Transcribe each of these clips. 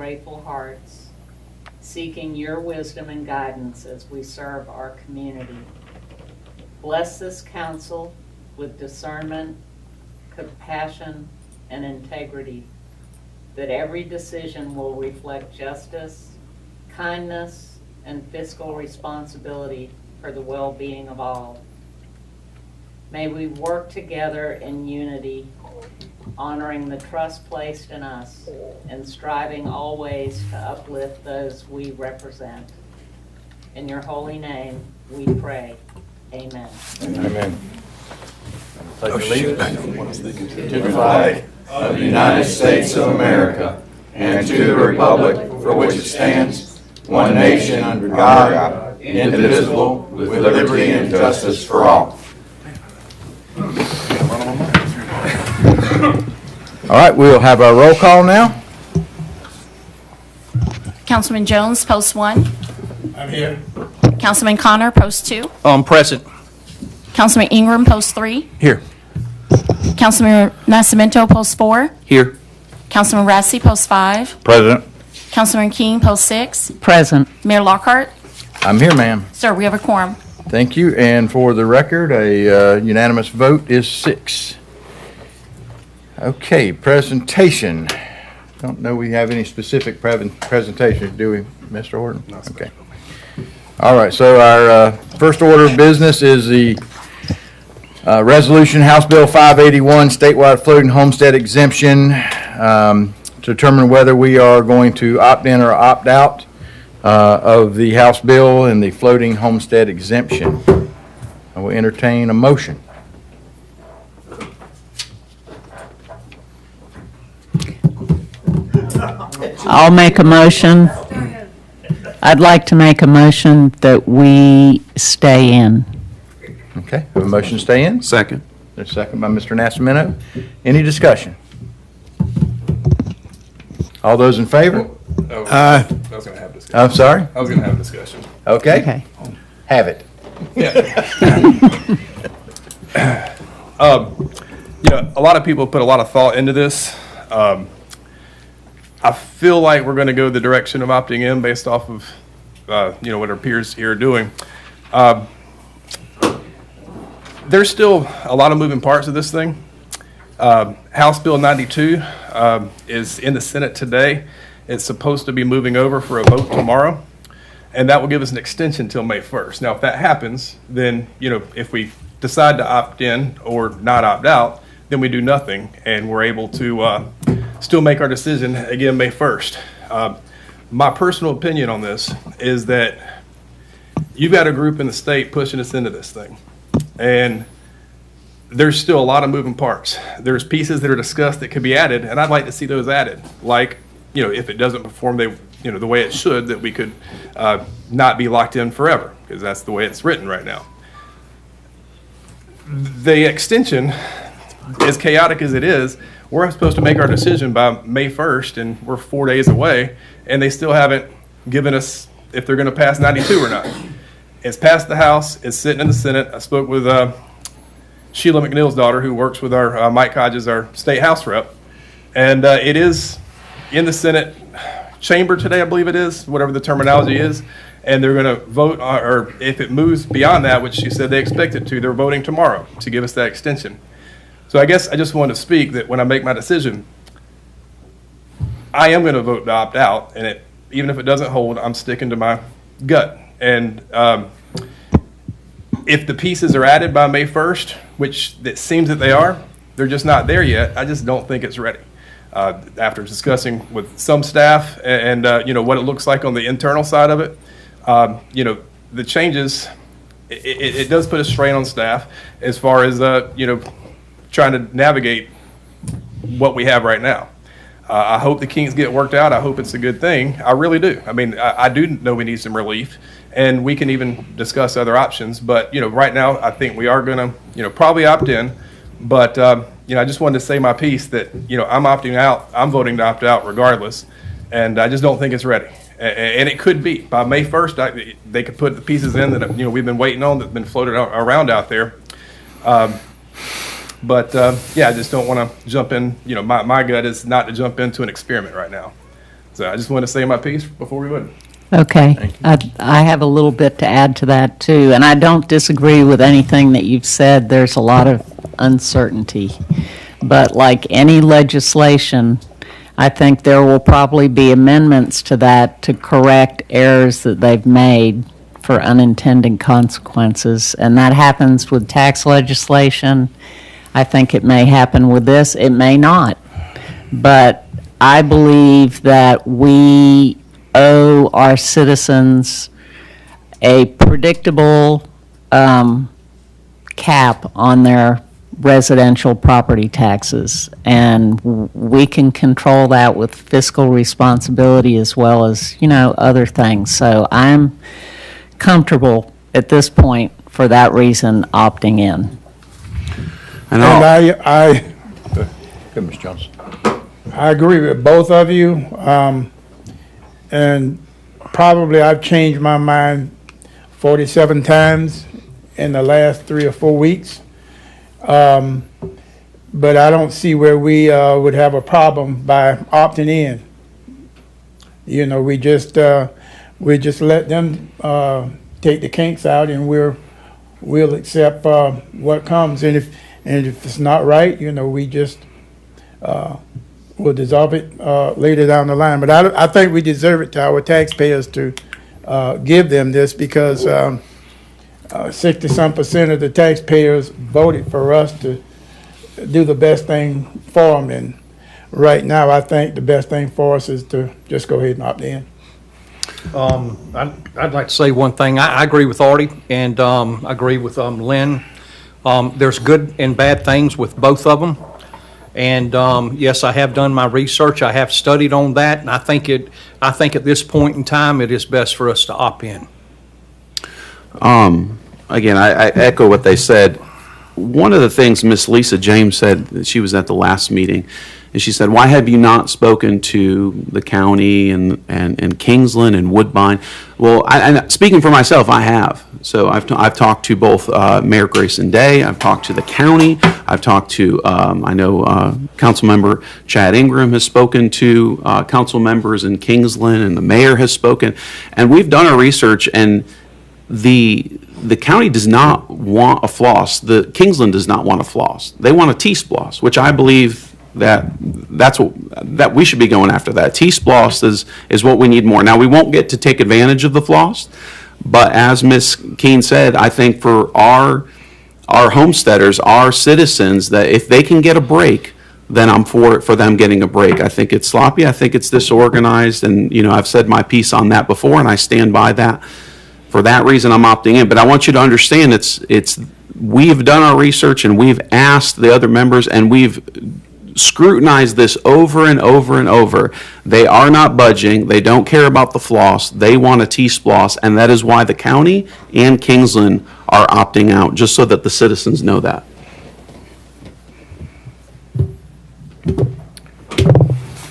grateful hearts, seeking your wisdom and guidance as we serve our community. Bless this council with discernment, compassion, and integrity, that every decision will reflect justice, kindness, and fiscal responsibility for the well-being of all. May we work together in unity, honoring the trust placed in us and striving always to uplift those we represent. In your holy name, we pray. Amen. Amen. To the flag of the United States of America and to the republic for which it stands, one nation under God, indivisible, with liberty and justice for all. All right, we'll have our roll call now. Councilman Jones, post 1. I'm here. Councilman Connor, post 2. Present. Councilman Ingram, post 3. Here. Councilman Nascimento, post 4. Here. Councilman Rassi, post 5. President. Councilman King, post 6. Present. Mayor Lockhart. I'm here, ma'am. Sir, we have a quorum. Thank you. And for the record, a unanimous vote is 6. Okay, presentation. Don't know we have any specific presentation, do we, Mr. Horton? Okay. All right, so our first order of business is the resolution, House Bill 581, statewide floating homestead exemption, to determine whether we are going to opt in or opt out of the House bill and the floating homestead exemption. I will entertain a motion. I'll make a motion. I'd like to make a motion that we stay in. Okay, have a motion to stay in? Second. There's a second by Mr. Nascimento. Any discussion? All those in favor? I was going to have discussion. I'm sorry? I was going to have discussion. Okay, Okay. have it. A lot of people put a lot of thought into this. I feel like we're going to go the direction of opting in based off of, what our peers here are doing. There's still a lot of moving parts of this thing. House Bill 92 is in the Senate today. It's supposed to be moving over for a vote tomorrow, and that will give us an extension till May 1st. Now, if that happens, then, if we decide to opt in or not opt out, then we do nothing, and we're able to still make our decision again May 1st. My personal opinion on this is that you've got a group in the state pushing us into this thing, and there's still a lot of moving parts. There's pieces that are discussed that could be added, and I'd like to see those added. Like, if it doesn't perform the way it should, that we could not be locked in forever, because that's the way it's written right now. The extension, as chaotic as it is, we're supposed to make our decision by May 1st, and we're 4 days away, and they still haven't given us if they're going to pass 92 or not. It's passed the House. It's sitting in the Senate. I spoke with Sheila McNeil's daughter, who works with our Mike Hodges, our state House rep, and it is in the Senate chamber today, I believe it is, whatever the terminology is, and they're going to vote, or if it moves beyond that, which she said they expect it to, they're voting tomorrow to give us that extension. So I guess I just wanted to speak that when I make my decision, I am going to vote to opt out, and even if it doesn't hold, I'm sticking to my gut. And if the pieces are added by May 1st, which it seems that they are, they're just not there yet. I just don't think it's ready. After discussing with some staff and what it looks like on the internal side of it, the changes, it does put a strain on staff as far as trying to navigate what we have right now. I hope the kinks get worked out. I hope it's a good thing. I really do. I mean, I do know we need some relief, and we can even discuss other options. But, right now, I think we are going to, probably opt in. But, I just wanted to say my piece that, I'm opting out. I'm voting to opt out regardless. And I just don't think it's ready. And it could be. By May 1st, they could put the pieces in that, we've been waiting on, that's been floated around out there. I just don't want to jump in. My gut is not to jump into an experiment right now. So I just want to say my piece before we vote. Okay. I have a little bit to add to that, too, and I don't disagree with anything that you've said. There's a lot of uncertainty. But like any legislation, I think there will probably be amendments to that to correct errors that they've made for unintended consequences. And that happens with tax legislation. I think it may happen with this. It may not. But I believe that we owe our citizens a predictable cap on their residential property taxes. And we can control that with fiscal responsibility as well as, other things. So I'm comfortable at this point, for that reason, opting in. And I Good, Ms. Johnson. I agree with both of you. And probably I've changed my mind 47 times in the last 3 or 4 weeks. But I don't see where we would have a problem by opting in. We just let them take the kinks out, and we'll accept what comes. And if it's not right, we just we'll dissolve it later down the line. But I think we deserve it to our taxpayers to give them this, because 60-some% of the taxpayers voted for us to do the best thing for them. And right now, I think the best thing for us is to just go ahead and opt in. I'd like to say one thing. I agree with Artie, and I agree with Lynn. There's good and bad things with both of them. And yes, I have done my research. I have studied on that, and I think at this point in time, it is best for us to opt in. Again, I echo what they said. One of the things Miss Lisa James said, she was at the last meeting, and she said, "Why have you not spoken to the county and Kingsland and Woodbine?" Well, speaking for myself, I have. So I've talked to both Mayor Grayson Day. I've talked to the county. I've talked to I know Councilmember Chad Ingram has spoken to council members in Kingsland, and the mayor has spoken, and we've done our research. And the county does not want a floss. The Kingsland does not want a floss. They want a T-sploss, which I believe that we should be going after. That T-sploss is what we need more. Now, we won't get to take advantage of the floss, but as Ms. Keene said, I think for our homesteaders, our citizens, that if they can get a break, then I'm for them getting a break. I think it's sloppy. I think it's disorganized, and I've said my piece on that before, and I stand by that. For that reason, I'm opting in. But I want you to understand, we've done our research, and we've asked the other members, and we've scrutinized this over and over and over. They are not budging. They don't care about the floss. They want a T-sploss, and that is why the county and Kingsland are opting out, just so that the citizens know that.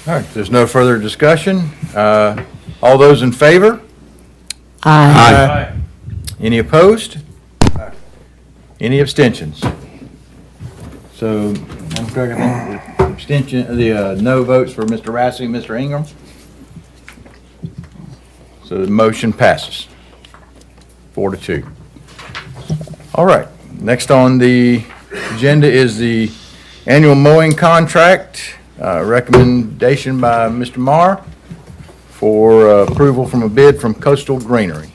All right, there's no further discussion. All those in favor? Aye. Any opposed? Any abstentions? So, Madam Clerk, I think the abstention, the no votes for Mr. Rassy and Mr. Ingram. So the motion passes 4-2. All right, next on the agenda is the annual mowing contract, recommendation by Mr. Marr for approval from a bid from Coastal Greenery.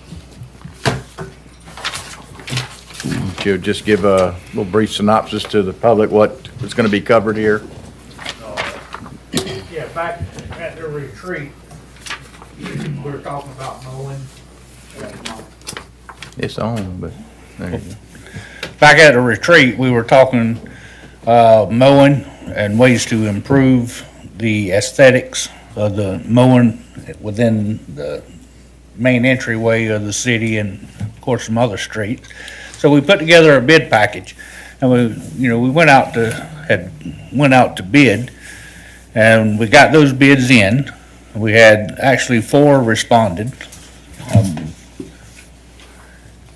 You'll just give a little brief synopsis to the public what is going to be covered here. Yeah, back at the retreat, we were talking about mowing. It's on, but there you go. Back at the retreat, we were talking mowing and ways to improve the aesthetics of the mowing within the main entryway of the city and, of course, some other streets. So we put together a bid package, and we went out to bid, and we got those bids in. We had actually 4 responded,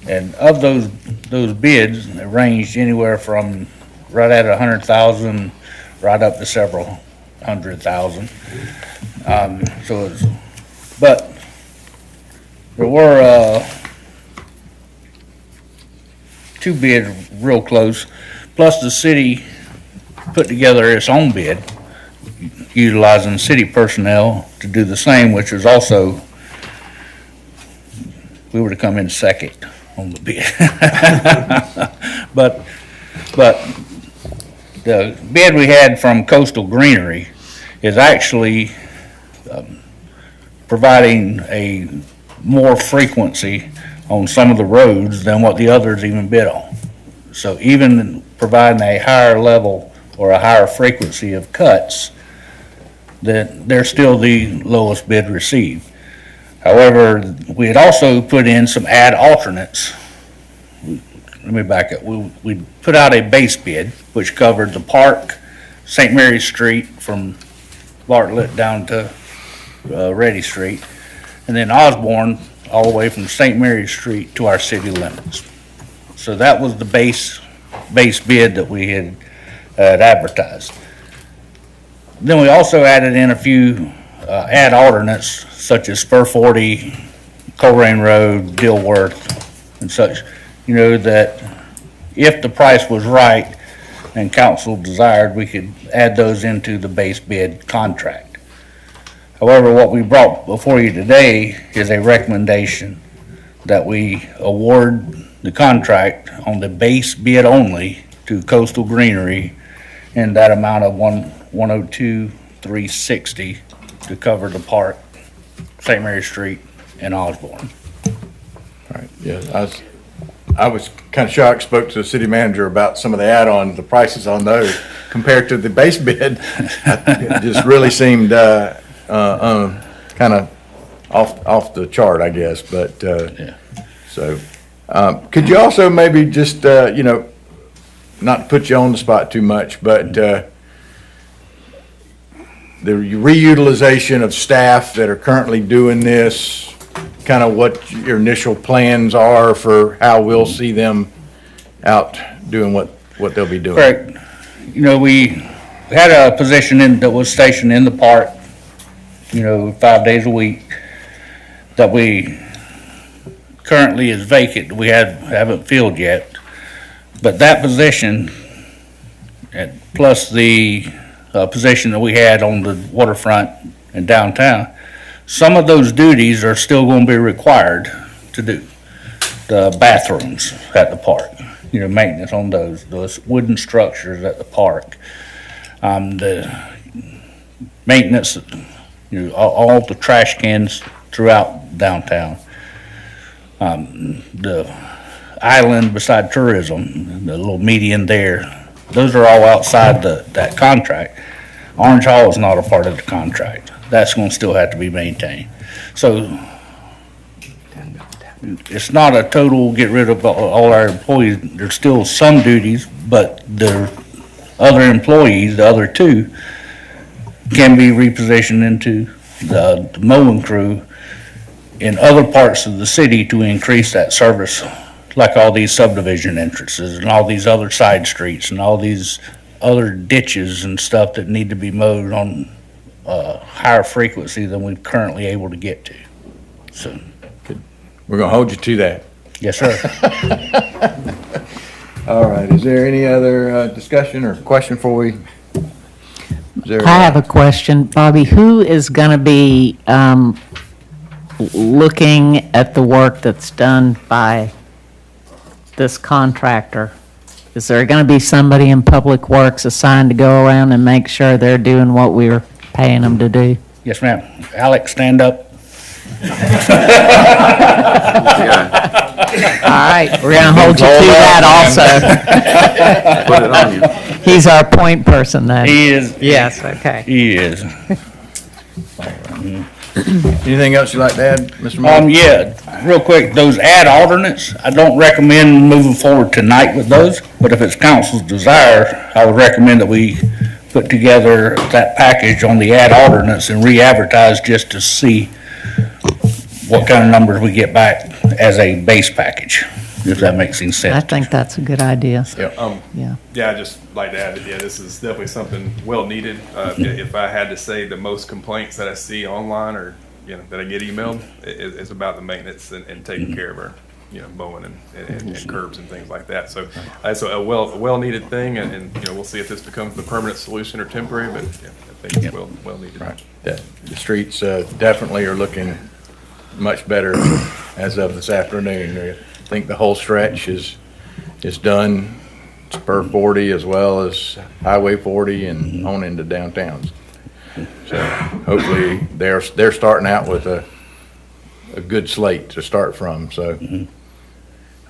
and of those bids, it ranged anywhere from right at 100,000 right up to several hundred thousand. But there were, two bids real close, plus the city put together its own bid, utilizing city personnel to do the same, which was also, we would have come in second on the bid. But the bid we had from Coastal Greenery is actually providing a more frequency on some of the roads than what the others even bid on. So even providing a higher level or a higher frequency of cuts, that they're still the lowest bid received. However, we had also put in some add alternates. Let me back up. We put out a base bid, which covered the park, St. Mary's Street from Bartlett down to Reddy Street, and then Osborne all the way from St. Mary's Street to our city limits. So that was the base bid that we had advertised. Then we also added in a few add alternates such as Spur 40, Colerain Road, Dilworth, and such, you know, that if the price was right and council desired, we could add those into the base bid contract. However, what we brought before you today is a recommendation that we award the contract on the base bid only to Coastal Greenery in that amount of $102,360 to cover the park, St. Mary Street, and Osborne. All right, yeah, I was kind of shocked, spoke to the city manager about some of the add-on, the prices on those compared to the base bid. It just really seemed kind of off the chart, I guess, but, Yeah. so, could you also maybe just, you know, not to put you on the spot too much, but, the reutilization of staff that are currently doing this, kind of what your initial plans are for how we'll see them out doing what they'll be doing? Correct. You know, we had a position that was stationed in the park, you know, 5 days a week, that we currently is vacant, we haven't filled yet. But that position, and plus the position that we had on the waterfront and downtown, some of those duties are still going to be required to do. The bathrooms at the park, you know, maintenance on those wooden structures at the park. The maintenance, you know, all the trash cans throughout downtown. The island beside tourism, the little median there, those are all outside that contract. Orange Hall is not a part of the contract. That's going to still have to be maintained. So it's not a total get rid of all our employees. There's still some duties, but the other employees, the other two, can be repositioned into the mowing crew in other parts of the city to increase that service, like all these subdivision entrances and all these other side streets and all these other ditches and stuff that need to be mowed on higher frequency than we're currently able to get to. So, We're gonna hold you to that. yes, sir. All right, is there any other discussion or question before we? I have a question, Bobby. Who is going to be looking at the work that's done by this contractor? Is there going to be somebody in Public Works assigned to go around and make sure they're doing what we're paying them to do? Yes, ma'am. Alex, stand up. All right, we're going to hold you to that also. Put it on you. He's our point person then. He is. Yes, okay. He is. Anything else you'd like to add, Mr. Moore? Yeah, real quick, those add alternates, I don't recommend moving forward tonight with those, but if it's council's desire, I would recommend that we put together that package on the add alternates and re-advertise just to see what kind of numbers we get back as a base package. if that makes any sense. I think that's a good idea. Yeah. Yeah, I'd just like to add that, yeah, this is definitely something well needed. If I had to say the most complaints that I see online or, that I get emailed, is about the maintenance and taking care of our, mowing and curbs and things like that. So it's a well-needed thing, and we'll see if this becomes the permanent solution or temporary, but yeah, I think it's well needed. Right. The streets definitely are looking much better as of this afternoon. I think the whole stretch is done, Spur 40 as well as Highway 40 and on into downtowns. So hopefully they're starting out with a good slate to start from, so.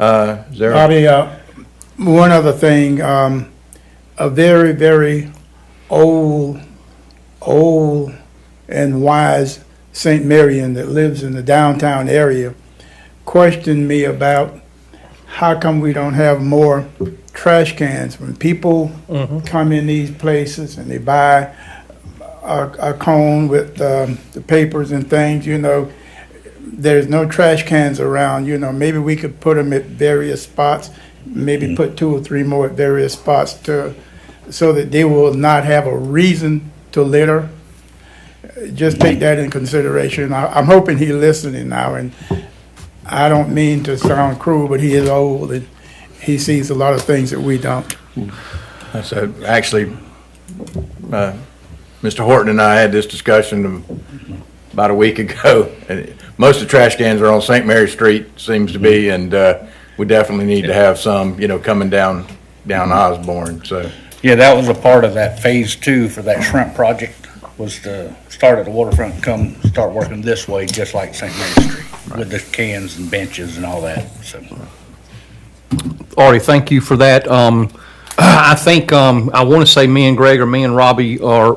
Is there? Bobby, one other thing, a very, very old and wise St. Marian that lives in the downtown area questioned me about how come we don't have more trash cans when people come in these places and they buy a cone with the papers and things, there's no trash cans around, maybe we could put them at various spots, maybe put 2 or 3 more at various spots so that they will not have a reason to litter. Just take that in consideration. I'm hoping he's listening now, and I don't mean to sound cruel, but he is old and he sees a lot of things that we don't. So actually, Mr. Horton and I had this discussion about a week ago. And most of the trash cans are on St. Mary Street, seems to be, and we definitely need to have some, coming down Osborne. So Yeah, that was a part of that phase 2 for that shrimp project, was to start at the waterfront and come start working this way, just like St. Mary Street, with the cans and benches and all that, so. Artie, thank you for that. I think, I want to say me and Greg or me and Robbie are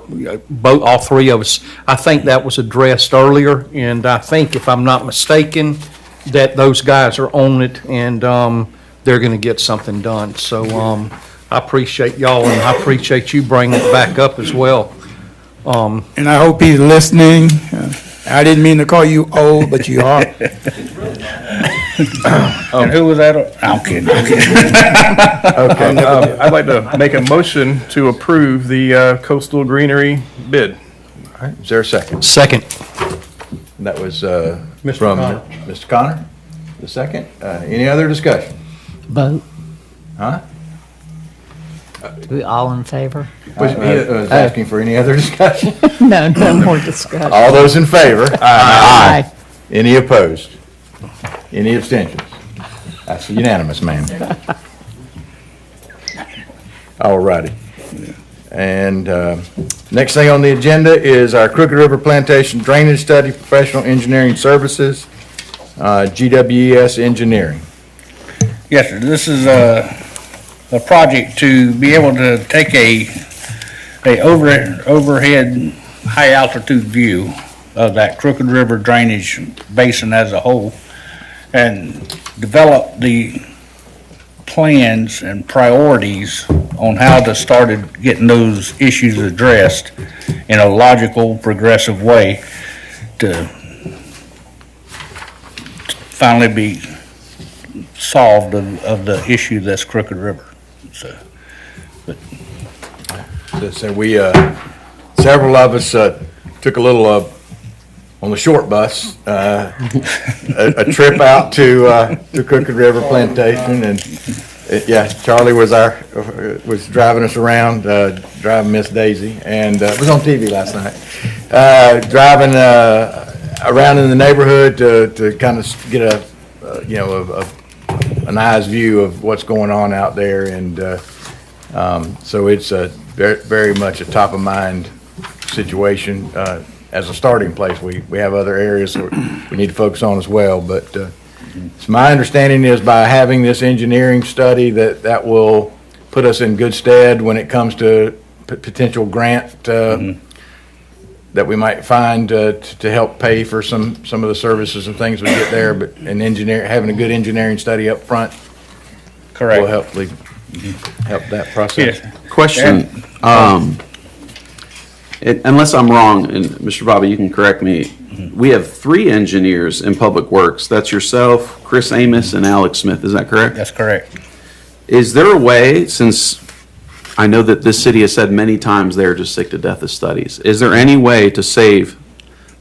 both, all 3 of us, I think that was addressed earlier, and I think, if I'm not mistaken, that those guys are on it, and they're going to get something done. So I appreciate y'all, and I appreciate you bringing it back up as well. And I hope he's listening. I didn't mean to call you old, but you are. And who was that? I'm kidding. Okay, I'd like to make a motion to approve the coastal greenery bid. all right, is there a second? Second. That was Mr. from Connor. Mr. Connor, the second. Any other discussion? Vote. Huh? We all in favor? I was asking for any other discussion. No more discussion. All those in favor? Aye. Any opposed? Any abstentions? That's unanimous, ma'am. All righty. And next thing on the agenda is our Crooked River Plantation Drainage Study, Professional Engineering Services, GWES Engineering. Yes, sir, this is a project to be able to take a overhead, high altitude view of that Crooked River drainage basin as a whole, and develop the plans and priorities on how to start getting those issues addressed in a logical, progressive way to finally be solved of the issue that's Crooked River. So, So we, several of us took a little, on the short bus, a trip out to Crooked River Plantation, and yeah, Charlie was driving us around, driving Miss Daisy, and it was on TV last night. Driving around in the neighborhood to kind of get an eye's view of what's going on out there, and so it's very much a top of mind situation as a starting place. We have other areas that we need to focus on as well, but so my understanding is by having this engineering study that will put us in good stead when it comes to potential grant that we might find to help pay for some of the services and things we get there, but having a good engineering study up front correct. will help that process. Yes. Question, unless I'm wrong, and Mr. Bobby, you can correct me, we have 3 engineers in Public Works. That's yourself, Chris Amos, and Alex Smith. Is that correct? That's correct. Is there a way, since I know that this city has said many times they're just sick to death of studies, is there any way to save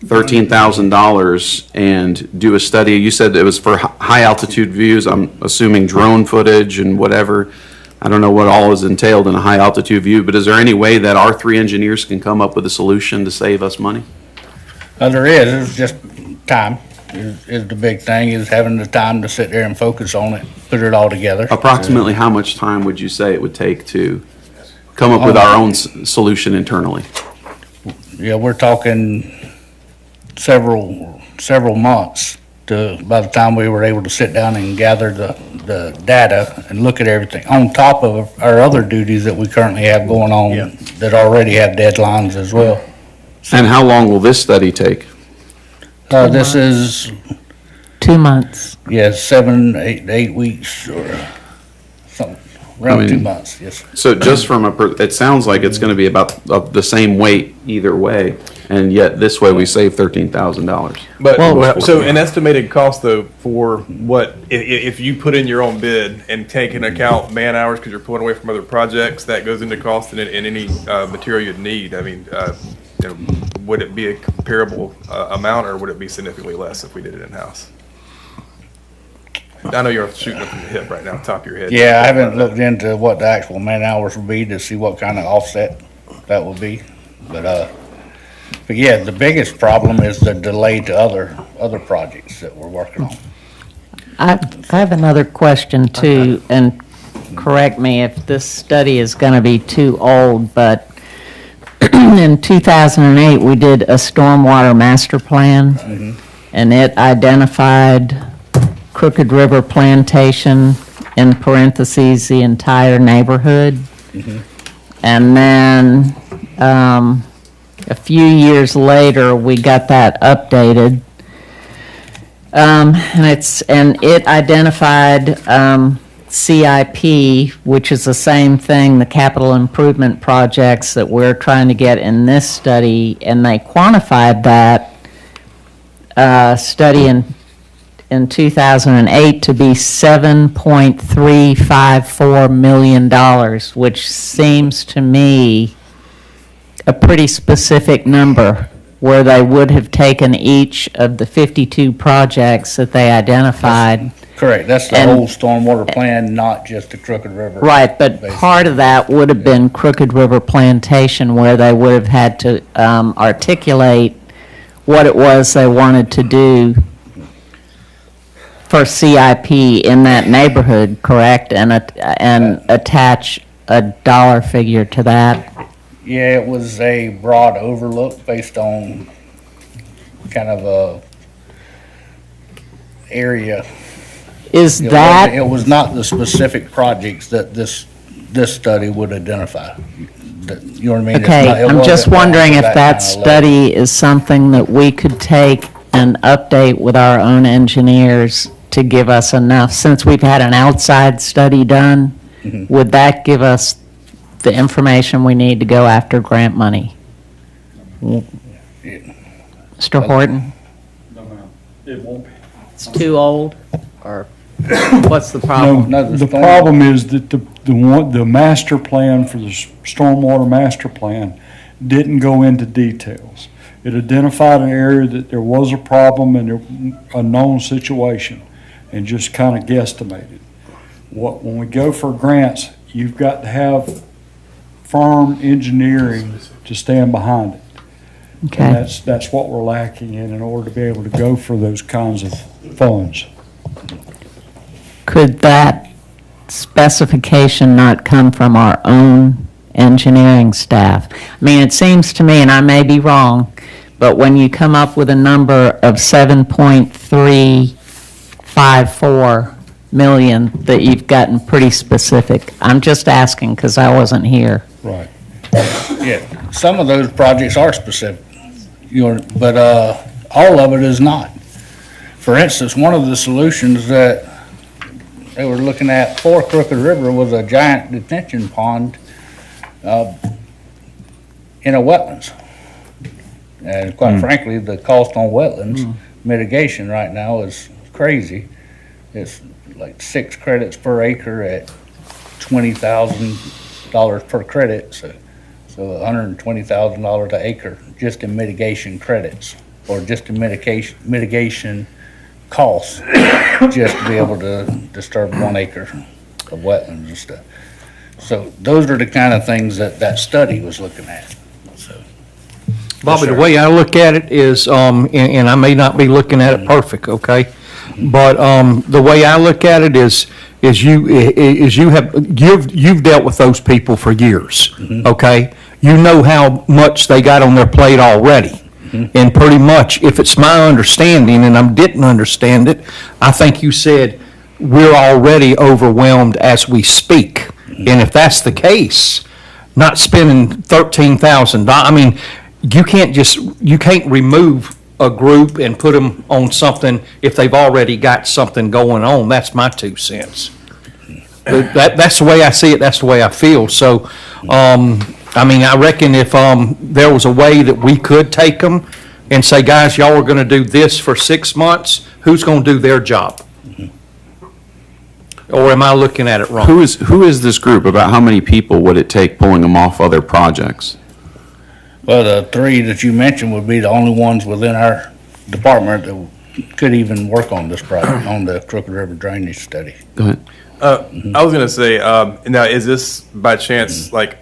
$13,000 and do a study? You said it was for high altitude views. I'm assuming drone footage and whatever. I don't know what all is entailed in a high altitude view, but is there any way that our 3 engineers can come up with a solution to save us money? There is, it's just time is the big thing, is having the time to sit there and focus on it, put it all together. Approximately how much time would you say it would take to come up with our own solution internally? Yeah, we're talking several months by the time we were able to sit down and gather the data and look at everything, on top of our other duties that we currently have going on that already have deadlines as well. And how long will this study take? This is, 2 months. 7, 8 weeks or something, around 2 months, yes. So just from it sounds like it's going to be about the same weight either way, and yet this way we save $13,000. But, so an estimated cost though for what, if you put in your own bid and take into account man hours because you're pulling away from other projects, that goes into cost in any material you'd need. I mean, would it be a comparable amount, or would it be significantly less if we did it in-house? I know you're shooting from the hip right now, top of your head. Yeah, I haven't looked into what the actual man hours would be to see what kind of offset that would be. But yeah, the biggest problem is the delay to other projects that we're working on. I have another question too, and correct me if this study is going to be too old, but in 2008, we did a stormwater master plan, and it identified Crooked River Plantation, in parentheses, the entire neighborhood. And then a few years later, we got that updated. And it identified CIP, which is the same thing, the capital improvement projects that we're trying to get in this study, and they quantified that study in 2008 to be $7.354 million, which seems to me a pretty specific number, where they would have taken each of the 52 projects that they identified. Correct, that's the whole stormwater plan, not just the Crooked River. Right, but part of that would have been Crooked River Plantation, where they would have had to articulate what it was they wanted to do for CIP in that neighborhood, correct? And attach a dollar figure to that? Yeah, it was a broad overlook based on kind of a area. Is that? It was not the specific projects that this study would identify. You know what I mean? Okay, I'm just wondering if that study is something that we could take and update with our own engineers to give us enough, since we've had an outside study done, would that give us the information we need to go after grant money? Mr. Horton? No, ma'am. It won't be. It's too old, or what's the problem? No, the problem is that the master plan for the stormwater master plan didn't go into details. It identified an area that there was a problem and a known situation, and just kind of guesstimated. When we go for grants, you've got to have firm engineering to stand behind it. Okay. And that's what we're lacking in order to be able to go for those kinds of funds. Could that specification not come from our own engineering staff? I mean, it seems to me, and I may be wrong, but when you come up with a number of 7.354 million, that you've gotten pretty specific. I'm just asking because I wasn't here. Right. Yeah, some of those projects are specific, but all of it is not. For instance, one of the solutions that they were looking at for Crooked River was a giant detention pond in a wetlands. And quite frankly, the cost on wetlands mitigation right now is crazy. It's like 6 credits per acre at $20,000 per credit, so $120,000 an acre just in mitigation credits, or just in mitigation costs, just to be able to disturb 1 acre of wetlands and stuff. So those are the kind of things that study was looking at, so. Bobby, the sir. way I look at it is, and I may not be looking at it perfect, okay? But the way I look at it is you've dealt with those people for years, okay? You know how much they got on their plate already. And pretty much, if it's my understanding, and I didn't understand it, I think you said we're already overwhelmed as we speak. And if that's the case, not spending $13,000, I mean, you can't remove a group and put them on something if they've already got something going on. That's my 2 cents. That's the way I see it, that's the way I feel. So, I mean, I reckon if there was a way that we could take them and say, guys, y'all are gonna do this for 6 months, who's gonna do their job? Or am I looking at it wrong? Who is this group? About how many people would it take pulling them off other projects? Well, the 3 that you mentioned would be the only ones within our department that could even work on this project, on the Crooked River drainage study. Go ahead. I was gonna say, now, is this by chance, like,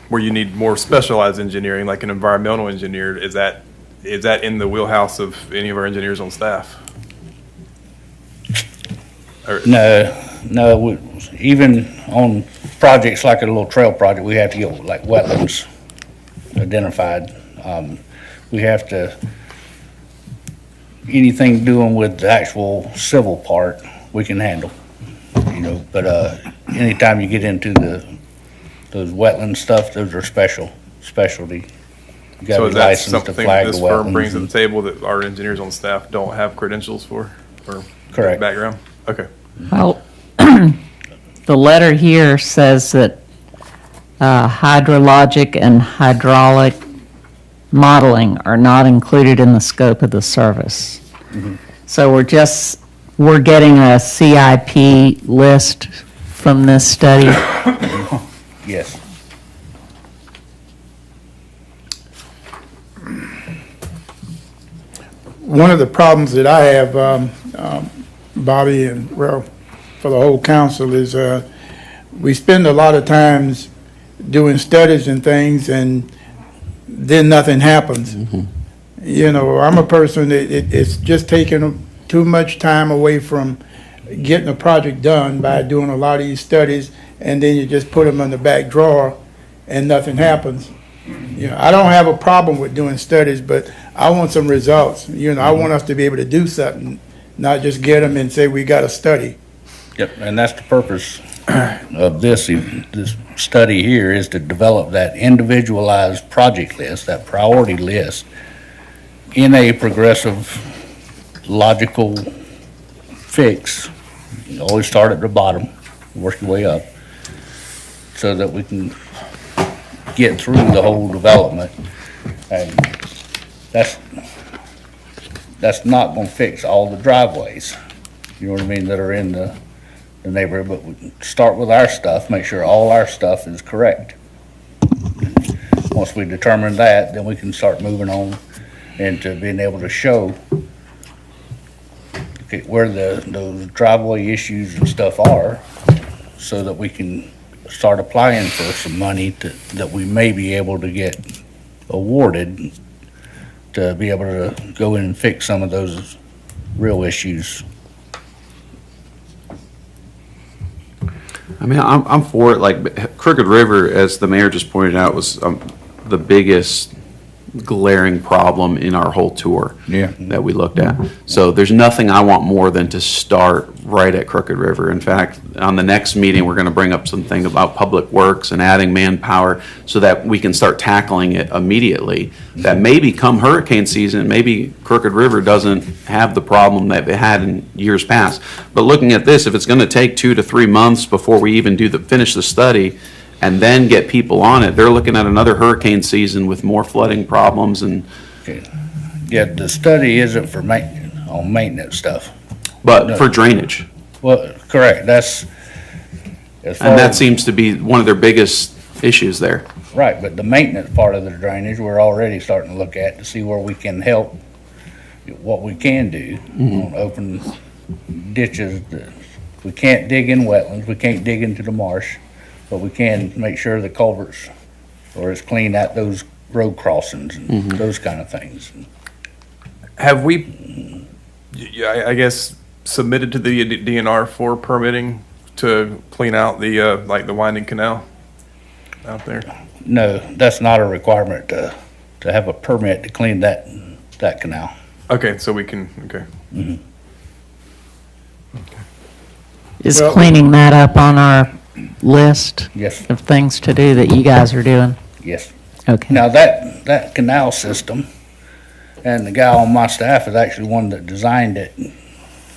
where you need more specialized engineering, like an environmental engineer? Is that in the wheelhouse of any of our engineers on staff? No, even on projects like a little trail project, we have to get like wetlands identified. We have to, anything doing with the actual civil part, we can handle, but anytime you get into those wetland stuff, those are specialty. You gotta So be is that licensed to something flag this the firm wetlands brings to the and- table that our engineers on staff don't have credentials for, or Correct. background? Okay. Well, the letter here says that hydrologic and hydraulic modeling are not included in the scope of the service. So we're getting a CIP list from this study. Yes. One of the problems that I have, Bobby, and well, for the whole council is we spend a lot of times doing studies and things, and then nothing happens. I'm a person that it's just taking too much time away from getting a project done by doing a lot of these studies, and then you just put them in the back drawer and nothing happens. I don't have a problem with doing studies, but I want some results. I want us to be able to do something, not just get them and say we got a study. Yep, and that's the purpose of this study here, is to develop that individualized project list, that priority list, in a progressive, logical fix. You always start at the bottom, work your way up, so that we can get through the whole development. And that's not gonna fix all the driveways, you know what I mean, that are in the neighborhood, but we can start with our stuff, make sure all our stuff is correct. Once we determine that, then we can start moving on into being able to show where those driveway issues and stuff are, so that we can start applying for some money that we may be able to get awarded to be able to go in and fix some of those real issues. I mean, I'm for it. Like Crooked River, as the mayor just pointed out, was the biggest glaring problem in our whole tour that we looked at. So there's nothing I want more than to start right at Crooked River. In fact, on the next meeting, we're going to bring up something about public works and adding manpower so that we can start tackling it immediately. That maybe come hurricane season, maybe Crooked River doesn't have the problem that it had in years past. But looking at this, if it's going to take 2 to 3 months before we even finish the study, and then get people on it, they're looking at another hurricane season with more flooding problems and Okay. Yeah, the study isn't for on maintenance stuff. But for drainage. Well, correct, that's. as far And that as- seems to be one of their biggest issues there. Right, but the maintenance part of the drainage, we're already starting to look at to see where we can help, what we can do on open ditches. We can't dig in wetlands, we can't dig into the marsh, but we can make sure the culverts are as clean at those road crossings and those kind of things. Have we, I guess, submitted to the DNR for permitting to clean out the, like the winding canal out there? No, that's not a requirement to have a permit to clean that canal. Okay, so we can, okay. Is Well- cleaning that up on our list Yes, of things to do that you guys are doing? yes. Okay. Now, that canal system, and the guy on my staff is actually one that designed it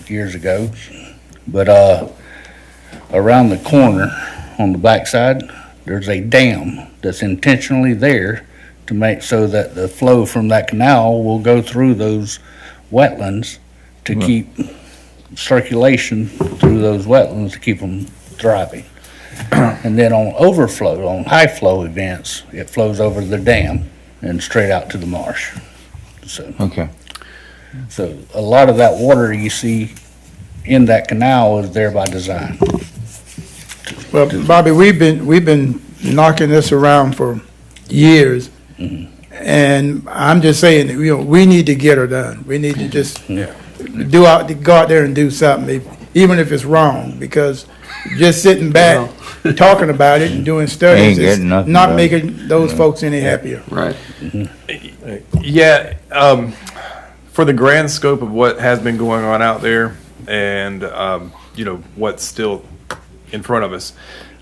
years ago, but, around the corner on the backside, there's a dam that's intentionally there to make so that the flow from that canal will go through those wetlands to keep circulation through those wetlands to keep them thriving. And then on overflow, on high flow events, it flows over the dam and straight out to the marsh. Okay. So a lot of that water you see in that canal is there by design. Well, Bobby, we've been knocking this around for years. And I'm just saying that, we need to get her done. We need to just go out there and do something, even if it's wrong, because just sitting back, talking about it and doing studies Ain't is getting nothing not done. making those folks any happier. Right. Yeah, for the grand scope of what has been going on out there and, what's still in front of us,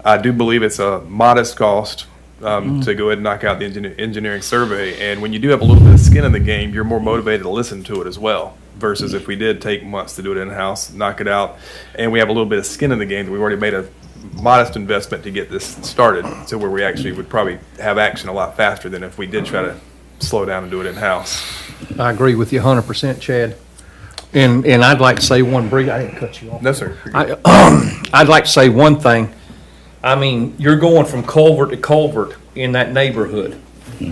I do believe it's a modest cost to go ahead and knock out the engineering survey. And when you do have a little bit of skin in the game, you're more motivated to listen to it as well. Versus if we did take months to do it in-house, knock it out, and we have a little bit of skin in the game, that we've already made a modest investment to get this started, to where we actually would probably have action a lot faster than if we did try to slow down and do it in-house. I agree with you 100%, Chad. And I'd like to say one brief, I didn't cut you off. No, sir. I'd like to say one thing. I mean, you're going from culvert to culvert in that neighborhood.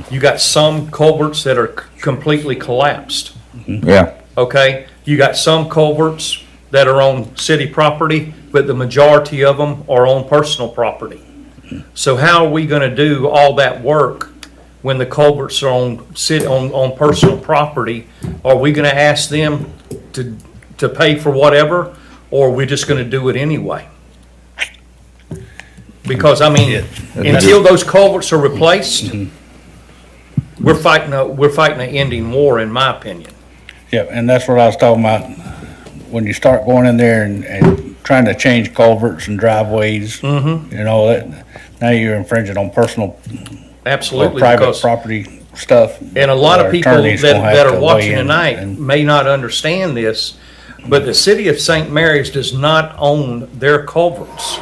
You got some culverts that are completely collapsed, Yeah. okay? You got some culverts that are on city property, but the majority of them are on personal property. So how are we gonna do all that work when the culverts are on personal property? Are we gonna ask them to pay for whatever, or are we just gonna do it anyway? Because, I mean, until those culverts are replaced, we're fighting an ending war, in my opinion. Yeah, and that's what I was talking about, when you start going in there and trying to change culverts and driveways, that, now you're infringing on personal or Absolutely, private because, property stuff. and a lot of Our people attorney's that gonna have that to are weigh watching in tonight and- may not understand this, but the city of St. Mary's does not own their culverts.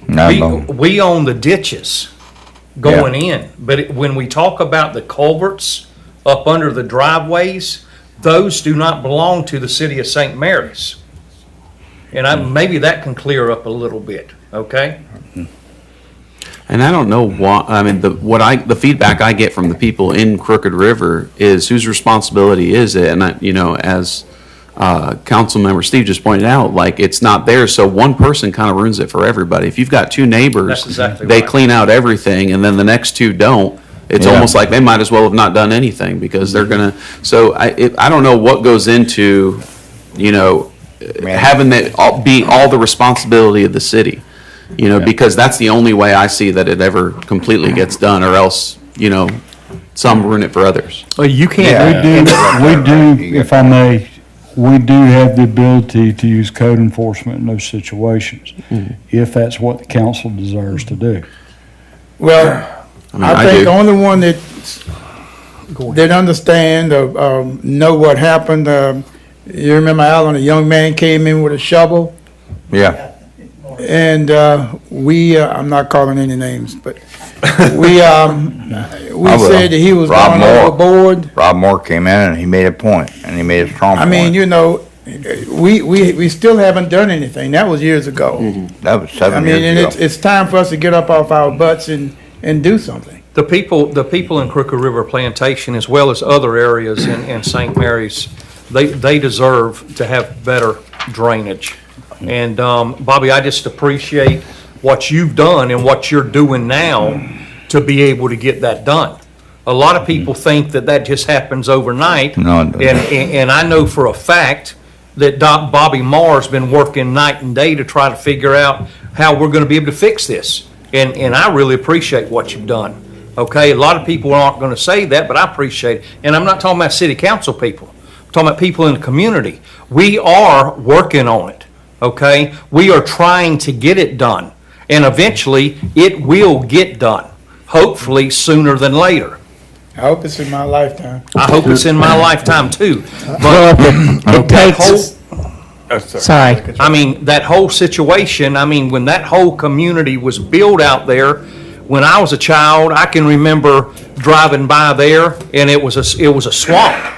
We own the ditches going in, but when we talk about the culverts up under the driveways, those do not belong to the city of St. Mary's. And maybe that can clear up a little bit, okay? And I don't know why, I mean, the feedback I get from the people in Crooked River is whose responsibility is it? And as Councilmember Steve just pointed out, like, it's not theirs, so one person kind of ruins it for everybody. If you've got two neighbors, That's exactly they right. clean out everything, and then the next two don't, it's almost like they might as well have not done anything, because they're gonna, so I don't know what goes into, having that be all the responsibility of the city. Because that's the only way I see that it ever completely gets done, or else, some ruin it for others. Well, you can't. We do, if I may, we do have the ability to use code enforcement in those situations, if that's what the council desires to do. Well, I think the only one that understand or know what happened, you remember, Alan, a young man came in with a shovel? Yeah. And we, I'm not calling any names, but we said that he was Rob going Moore. overboard. Rob Moore came in and he made a point, and he made a strong I point. mean, you know, we still haven't done anything. That was years ago. That was I 7 mean, and years ago. it's time for us to get up off our butts and do something. The people in Crooked River Plantation, as well as other areas in St. Mary's, they deserve to have better drainage. And, Bobby, I just appreciate what you've done and what you're doing now to be able to get that done. A lot of people think that just happens overnight. No, it doesn't. And I know for a fact that Bobby Marr's been working night and day to try to figure out how we're gonna be able to fix this. And I really appreciate what you've done. Okay, a lot of people aren't gonna say that, but I appreciate it. And I'm not talking about city council people. I'm talking about people in the community. We are working on it, okay? We are trying to get it done. And eventually, it will get done, hopefully sooner than later. I hope it's in my lifetime. I hope it's in my lifetime too. But It that whole, takes, sorry. I mean, that whole situation, I mean, when that whole community was built out there, when I was a child, I can remember driving by there and it was a swamp.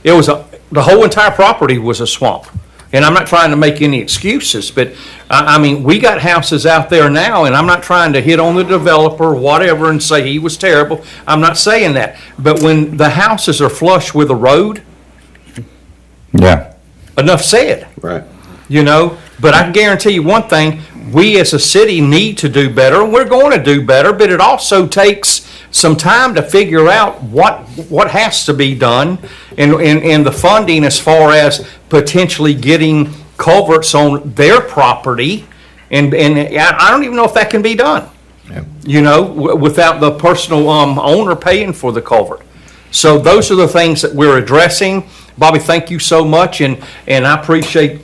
The whole entire property was a swamp. And I'm not trying to make any excuses, but I mean, we got houses out there now, and I'm not trying to hit on the developer or whatever and say he was terrible. I'm not saying that. But when the houses are flush with a road, Yeah. enough said. Right. You know, but I can guarantee you one thing, we as a city need to do better, and we're going to do better, but it also takes some time to figure out what has to be done and the funding as far as potentially getting culverts on their property. And I don't even know if that can be done, you know, without the personal owner paying for the culvert. So those are the things that we're addressing. Bobby, thank you so much, and I appreciate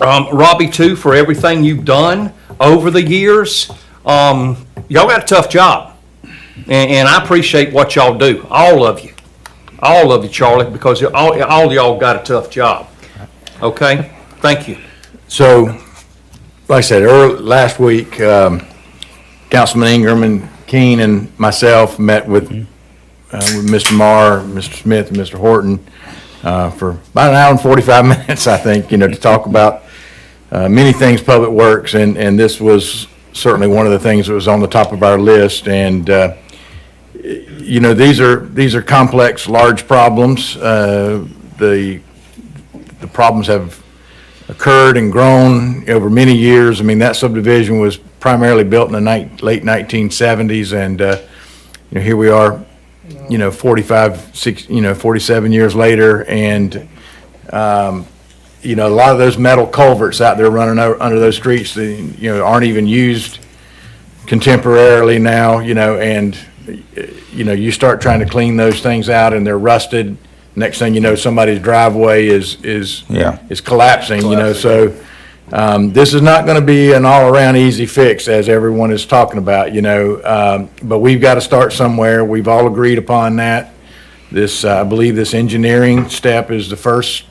Robbie too for everything you've done over the years. Y'all got a tough job, and I appreciate what y'all do, all of you, Charlie, because all y'all got a tough job. Okay, thank you. So, like I said, last week, Councilman Ingram and Keene and myself met with Mr. Marr, Mr. Smith, and Mr. Horton for about an hour and 45 minutes, I think, you know, to talk about many things public works, and this was certainly one of the things that was on the top of our list. And you know, these are complex, large problems. The problems have occurred and grown over many years. I mean, that subdivision was primarily built in the late 1970s, and you know, here we are, you know, 47 years later, and you know, a lot of those metal culverts out there running under those streets, you know, aren't even used contemporarily now, you know, and you know, you start trying to clean those things out and they're rusted. Next thing you know, somebody's driveway is collapsing, you know. So this is not going to be an all-around easy fix, as everyone is talking about, you know. But we've got to start somewhere. We've all agreed upon that. This, I believe, this engineering step is the first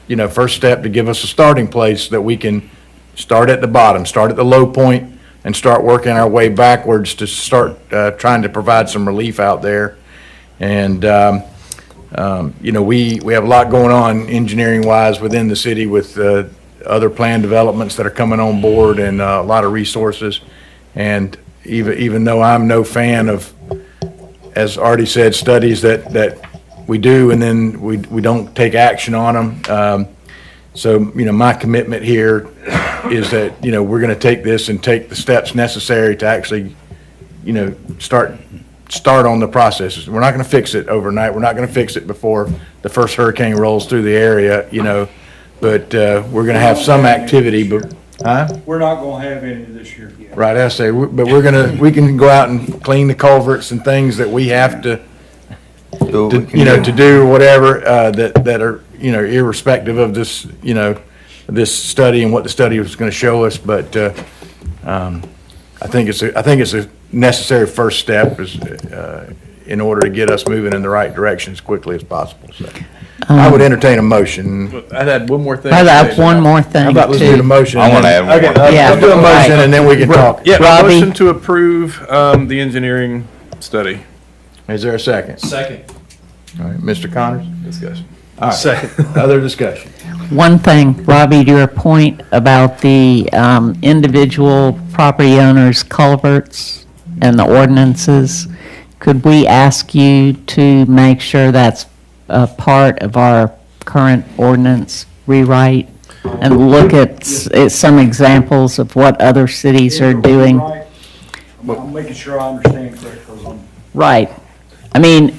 step to give us a starting place that we can start at the bottom, start at the low point, and start working our way backwards to start trying to provide some relief out there. And you know, we have a lot going on engineering-wise within the city with other plan developments that are coming on board and a lot of resources. And even though I'm no fan of, as Artie said, studies that we do and then we don't take action on them. So, you know, my commitment here is that, you know, we're going to take this and take the steps necessary to actually, you know, start on the processes. We're not going to fix it overnight. We're not going to fix it before the first hurricane rolls through the area, you know, but we're going to have some activity. But We're not going to have any this year. right, I say, but we can go out and clean the culverts and things that we have to do whatever that are, you know, irrespective of this, you know, this study and what the study was going to show us. But I think it's a necessary first step is in order to get us moving in the right direction as quickly as possible. So. I would entertain a motion. I had one more thing. I to have say one about- more How thing, about let's do the too. motion? I wanna and add then- one. Okay, Yeah. Let's do a motion Right. and then we can talk. Yeah, Robbie? motion to approve the engineering study. Is there a second? Second. All right, Mr. Connors? Discussion. All right. Second. Other discussion? One thing, Robbie, to your point about the individual property owners' culverts and the ordinances, could we ask you to make sure that's a part of our current ordinance rewrite? And look at some examples of what other cities are doing? I'm making sure I understand correctly, because I'm Right. I mean,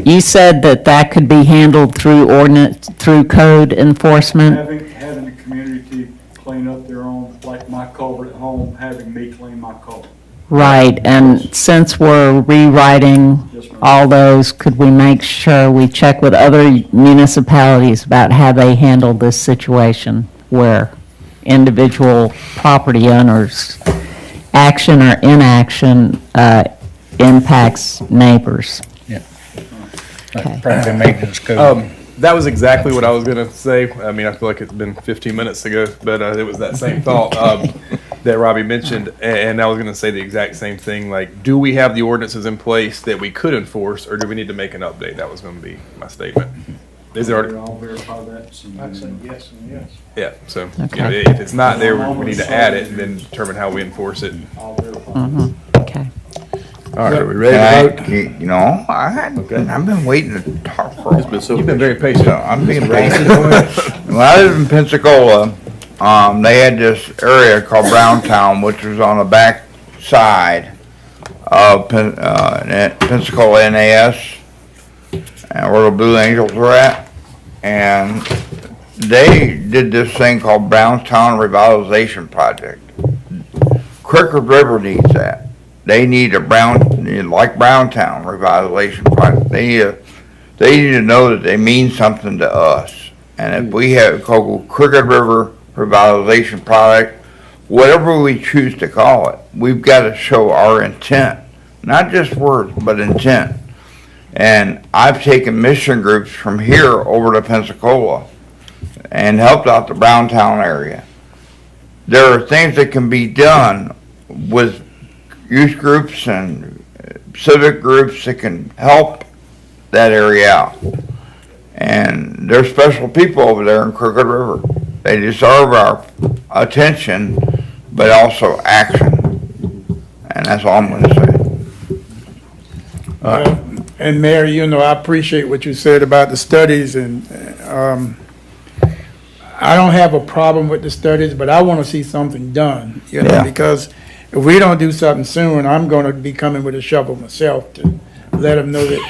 you said that could be handled through ordinance, through code enforcement? having the community clean up their own, like my culvert at home, having me clean my culvert. Right, and since we're rewriting Yes, ma'am. all those, could we make sure we check with other municipalities about how they handle this situation where individual property owners' action or inaction impacts neighbors? Okay. Property maintenance code. That was exactly what I was gonna say. I mean, I feel like it's been 15 minutes ago, but it was that same thought that Robbie mentioned, and I was gonna say the exact same thing. Like, do we have the ordinances in place that we could enforce, or do we need to make an update? That was gonna be my statement. Is there already? I'll verify that. I'd say yes and yes. Yeah. So you know, Okay. if it's not there, we need to add it and then determine how we enforce it. I'll verify. Mhm. Okay. All right, are we ready to vote? You know, I've been waiting to talk for a while. You've been very patient. I'm being patient. When I lived in Pensacola, they had this area called Browntown, which was on the back side of Pensacola NAS, and where the Blue Angels were at. And they did this thing called Brownstown Revitalization Project. Cricket River needs that. They need a like Browntown Revitalization Project. They need to know that they mean something to us. And if we have called Cricket River Revitalization Project, whatever we choose to call it, we've got to show our intent, not just words, but intent. And I've taken mission groups from here over to Pensacola and helped out the Browntown area. There are things that can be done with youth groups and civic groups that can help that area out. And there's special people over there in Crooked River. They deserve our attention, but also action. And that's all I'm gonna say. And Mayor, you know, I appreciate what you said about the studies, and I don't have a problem with the studies, but I want to see something done, you know, Yeah. because if we don't do something soon, I'm going to be coming with a shovel myself to let them know that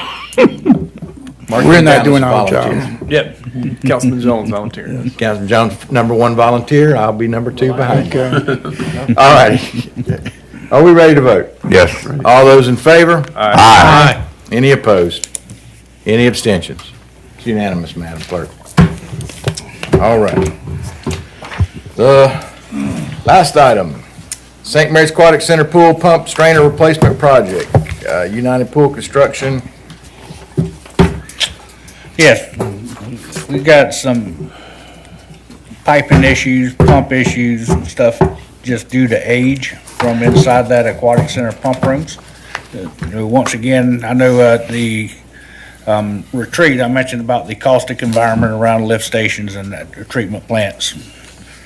we're not doing our job. Yep. Councilman Jones volunteering. Councilman Jones, number one volunteer, I'll be number two behind you. Okay. All right. Are we ready to vote? Yes. All those in favor? Aye. Any opposed? Any abstentions? It's unanimous, Madam Clerk. All right. The last item, St. Mary's Aquatic Center Pool Pump Strainer Replacement Project, United Pool Construction. Yes, we've got some piping issues, pump issues and stuff just due to age from inside that aquatic center pump rooms. Once again, I know at the retreat, I mentioned about the caustic environment around lift stations and treatment plants.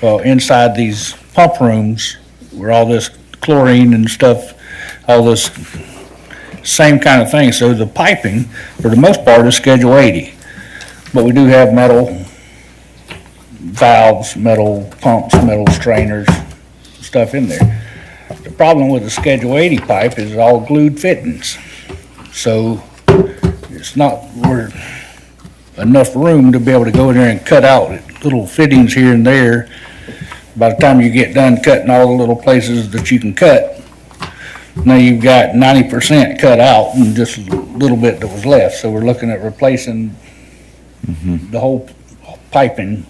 Well, inside these pump rooms, where all this chlorine and stuff, all this same kind of thing. So the piping, for the most part, is Schedule 80. But we do have metal valves, metal pumps, metal strainers, stuff in there. The problem with the Schedule 80 pipe is all glued fittings. So it's not enough room to be able to go in there and cut out little fittings here and there. By the time you get done cutting all the little places that you can cut, now you've got 90% cut out and just a little bit that was left. So we're looking at replacing the whole piping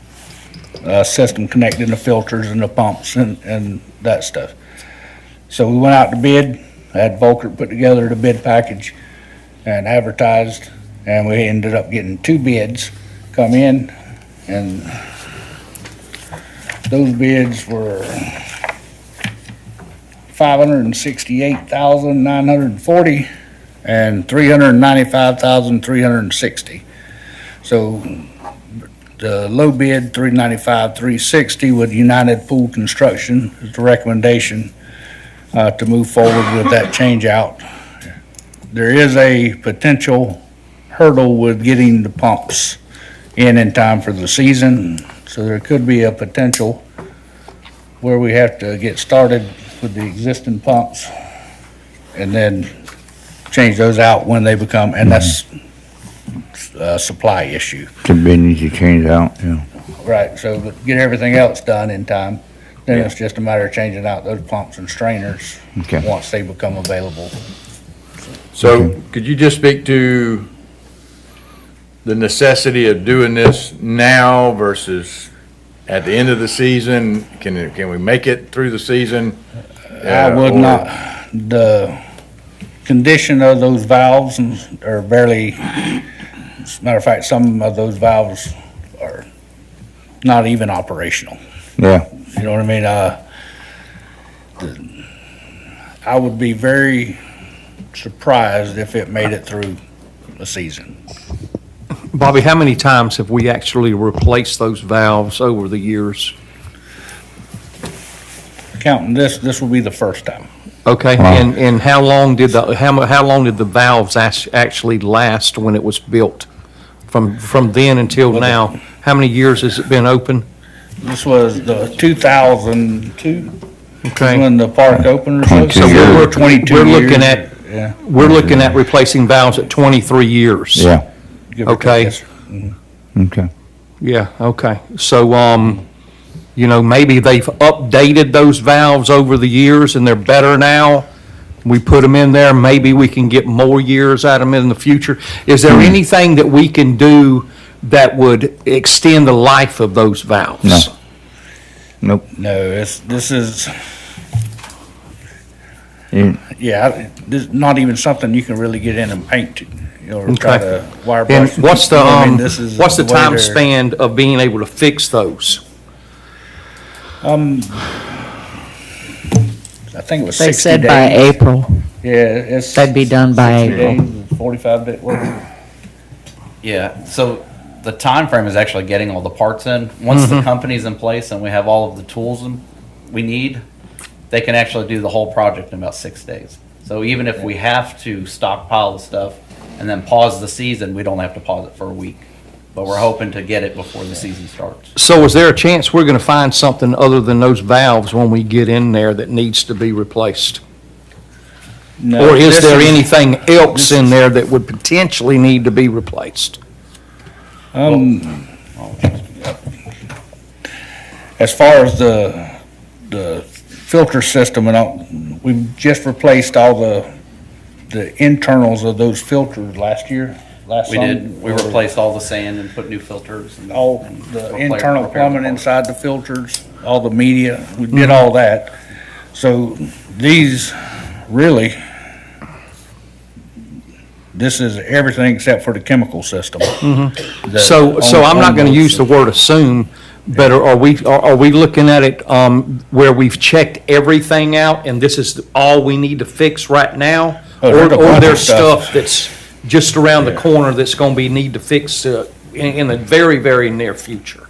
system, connecting the filters and the pumps and that stuff. So we went out to bid, had Volker put together the bid package and advertised, and we ended up getting 2 bids, come in, and those bids were $568,940 and $395,360. So the low bid, $395,360 with United Pool Construction is the recommendation to move forward with that change out. There is a potential hurdle with getting the pumps in time for the season, so there could be a potential where we have to get started with the existing pumps and then change those out when they become, and that's a supply issue. To be easy to change out, yeah. Right, so but get everything else done in time, then it's just a matter of changing out those pumps and strainers Okay. once they become available. So could you just speak to the necessity of doing this now versus at the end of the season? Can we make it through the season? I would Or- not, the condition of those valves are barely, as a matter of fact, some of those valves are not even operational. Yeah. You know what I mean? I would be very surprised if it made it through the season. Bobby, how many times have we actually replaced those valves over the years? Counting this will be the first time. Okay, and how long did how long did the valves actually last when it was built? From then until now, how many years has it been open? This was the 2002, Okay. when the park opened or so. 22 So years. we're 22 We're years. looking at, Yeah. we're looking at replacing valves at 23 years. Yeah, give or take, Okay. yes, sir. okay. Yeah, okay. So, you know, maybe they've updated those valves over the years and they're better now. We put them in there, maybe we can get more years out of them in the future. Is there anything that we can do that would extend the life of those valves? No. Nope. No, this is, You- yeah, this is not even something you can really get in and paint to, you know, or try Okay. to wire And brush. what's the, You know what I mean? This is what's the way time they're- span of being able to fix those? I think it was They 60 said by days. April. Yeah, it's. That'd be done by 60 April. days, 45 days, well, Yeah, so the time frame is actually getting all the parts in. Once the company's in place and we have all of the tools we need, they can actually do the whole project in about 6 days. So even if we have to stockpile the stuff and then pause the season, we don't have to pause it for a week. But we're hoping to get it before the season starts. So is there a chance we're gonna find something other than those valves when we get in there that needs to be replaced? no, Or is this there anything else in there that would potentially need to be replaced? As far as the filter system and all, we've just replaced all the internals of those filters last We summer. did, we replaced all the sand and put new filters. And All and the repair- internal repair the plumbing parts. inside the filters, all the media, we did all that. So these really, this is everything except for the chemical system. That So I'm not on gonna those- use the word assume, but are we looking at it, where we've checked everything out and this is all we need to fix right now? Oh, there's a bunch Or of there's stuff. stuff that's just around the corner that's gonna be need to fix, in the very, very near future?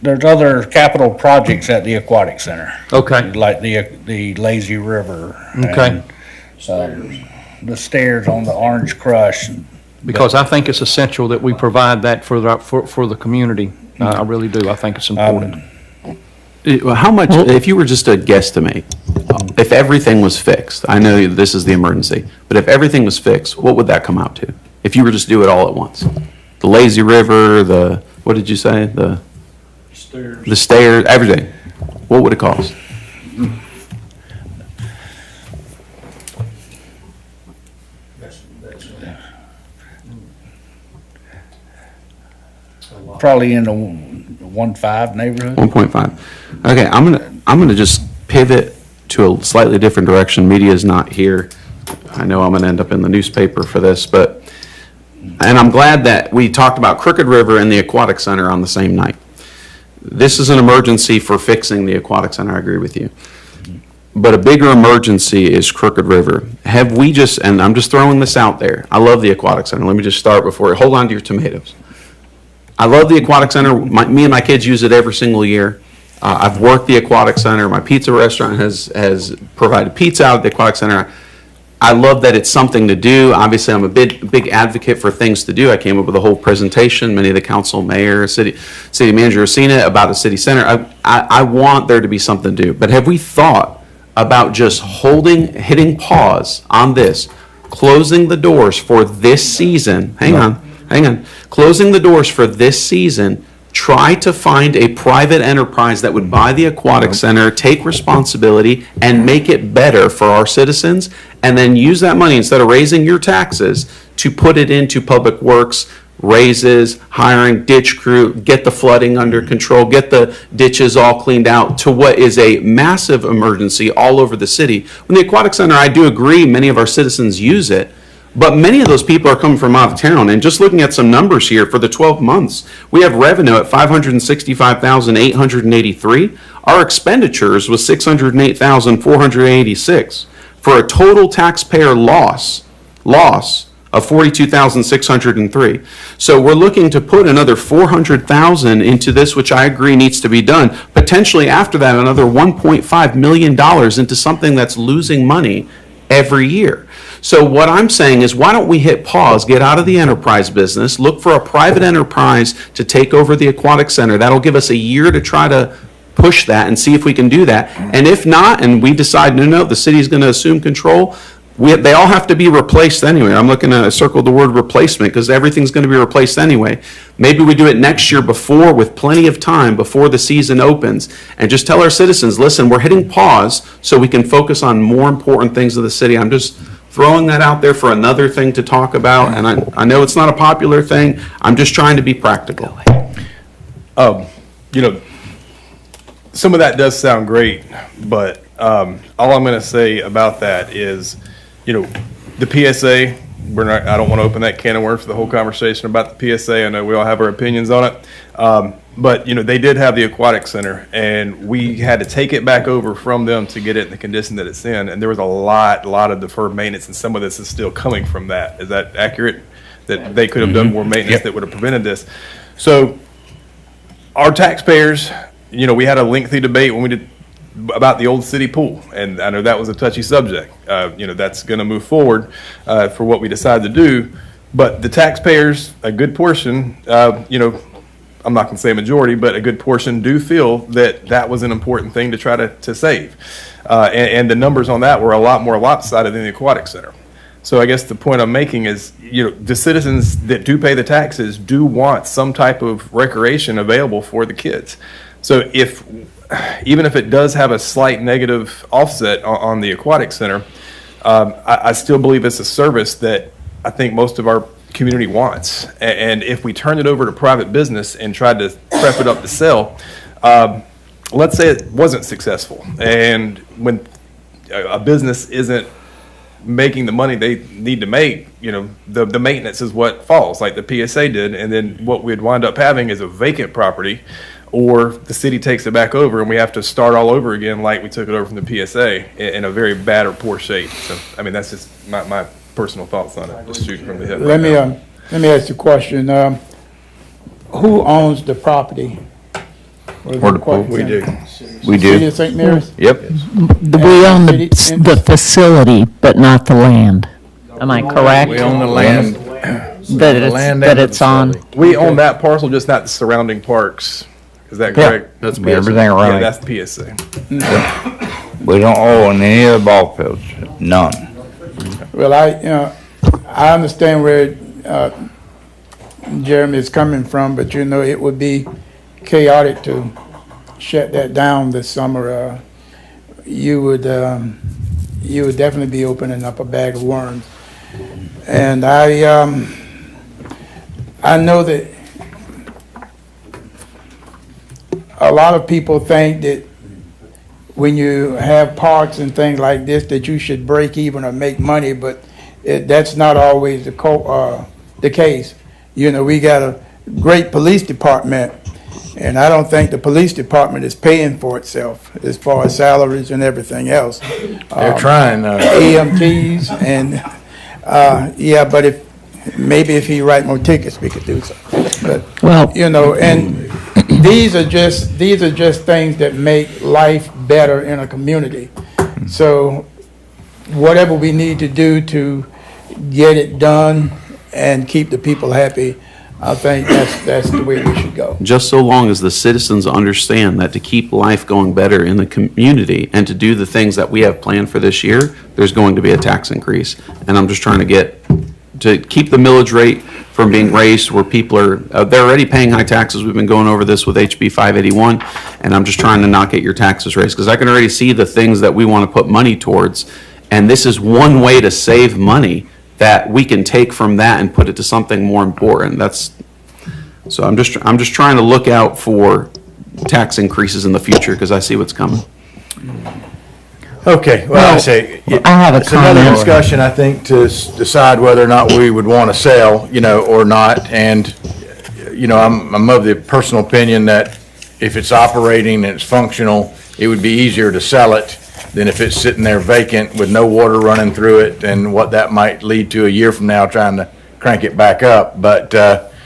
There's other capital projects at the aquatic center. Okay. Like the lazy river. Okay. and, the stairs on the Orange Crush. Because I think it's essential that we provide that for the community. I really do. I think it's important. How much, if you were just to guesstimate, if everything was fixed, I know this is the emergency, but if everything was fixed, what would that come out to? If you were just to do it all at once? The lazy river, what did you say? The stairs, everything. What would it cost? Probably in the 1.5 neighborhood. 1.5. Okay, I'm gonna just pivot to a slightly different direction. Media is not here. I know I'm gonna end up in the newspaper for this, but and I'm glad that we talked about Crooked River and the Aquatic Center on the same night. This is an emergency for fixing the Aquatic Center, I agree with you. But a bigger emergency is Crooked River. Have we just, and I'm just throwing this out there, I love the Aquatic Center. Let me just start before, hold on to your tomatoes. I love the Aquatic Center. Me and my kids use it every single year. I've worked the Aquatic Center. My pizza restaurant has provided pizza out at the Aquatic Center. I love that it's something to do. Obviously, I'm a big advocate for things to do. I came up with a whole presentation. Many of the council, mayor, city manager have seen it about the city center. I want there to be something to do. But have we thought about just hitting pause on this, closing the doors for this season? Hang on. Closing the doors for this season. Try to find a private enterprise that would buy the Aquatic Center, take responsibility, and make it better for our citizens, and then use that money, instead of raising your taxes, to put it into public works, raises, hiring ditch crew, get the flooding under control, get the ditches all cleaned out, to what is a massive emergency all over the city. When the Aquatic Center, I do agree, many of our citizens use it, but many of those people are coming from out of town. And just looking at some numbers here, for the 12 months, we have revenue at $565,883. Our expenditures was $608,486, for a total taxpayer loss of $42,603. So we're looking to put another $400,000 into this, which I agree needs to be done. Potentially after that, another $1.5 million into something that's losing money every year. So what I'm saying is, why don't we hit pause, get out of the enterprise business, look for a private enterprise to take over the Aquatic Center. That'll give us a year to try to push that and see if we can do that. And if not, and we decide, no, the city's going to assume control, they all have to be replaced anyway. I'm looking to circle the word replacement, because everything's going to be replaced anyway. Maybe we do it next year with plenty of time before the season opens, and just tell our citizens, listen, we're hitting pause so we can focus on more important things of the city. I'm just throwing that out there for another thing to talk about, and I know it's not a popular thing. I'm just trying to be practical. Some of that does sound great, but all I'm going to say about that is, the PSA, I don't want to open that can of worms for the whole conversation about the PSA. I know we all have our opinions on it. But they did have the Aquatic Center, and we had to take it back over from them to get it in the condition that it's in. And there was a lot of deferred maintenance, and some of this is still coming from that. Is that accurate? That they could have done more maintenance that would have prevented this. So our taxpayers, we had a lengthy debate when we did about the old city pool, and I know that was a touchy subject. That's going to move forward for what we decide to do. But the taxpayers, a good portion, I'm not going to say a majority, but a good portion do feel that that was an important thing to try to save. And the numbers on that were a lot more lopsided than the Aquatic Center. So I guess the point I'm making is, the citizens that do pay the taxes do want some type of recreation available for the kids. So even if it does have a slight negative offset on the Aquatic Center, I still believe it's a service that I think most of our community wants. And if we turn it over to private business and tried to prep it up to sell, let's say it wasn't successful, and when a business isn't making the money they need to make, the maintenance is what falls, like the PSA did, and then what we'd wind up having is a vacant property, or the city takes it back over and we have to start all over again like we took it over from the PSA in a very bad or poor shape. So, that's just my personal thoughts on it, just shooting from the hip. Let me ask you a question. Who owns the property? Or the pool? We do. City of St. Mary's? Yep. We own the facility, but not the land. Am I correct? We own the land. That it's on. We own that parcel, just not the surrounding parks. Is that correct? That's PSA. Everything right. Yeah, that's the PSA. We don't own any of the ball fields. None. Well, I understand where Jeremy is coming from, but it would be chaotic to shut that down this summer. You would definitely be opening up a bag of worms. And I know that a lot of people think that when you have parks and things like this, that you should break even or make money, but that's not always the the case. You know, we got a great police department, and I don't think the police department is paying for itself as far as salaries and everything else. They're trying, EMTs and, yeah, but maybe if he write more tickets, we could do so. But, Well, you know, and these are just things that make life better in a community. So whatever we need to do to get it done and keep the people happy, I think that's the way we should go. Just so long as the citizens understand that to keep life going better in the community and to do the things that we have planned for this year, there's going to be a tax increase. And I'm just trying to keep the millage rate from being raised where people are, they're already paying high taxes. We've been going over this with HB 581, and I'm just trying to not get your taxes raised, because I can already see the things that we want to put money towards. And this is one way to save money that we can take from that and put it to something more important. So I'm just trying to look out for tax increases in the future, because I see what's coming. Okay, well, I say, I have a it's another comment. discussion, I think, to decide whether or not we would want to sell, you know, or not. And, you know, I'm of the personal opinion that if it's operating and it's functional, it would be easier to sell it than if it's sitting there vacant with no water running through it, and what that might lead to a year from now trying to crank it back up. But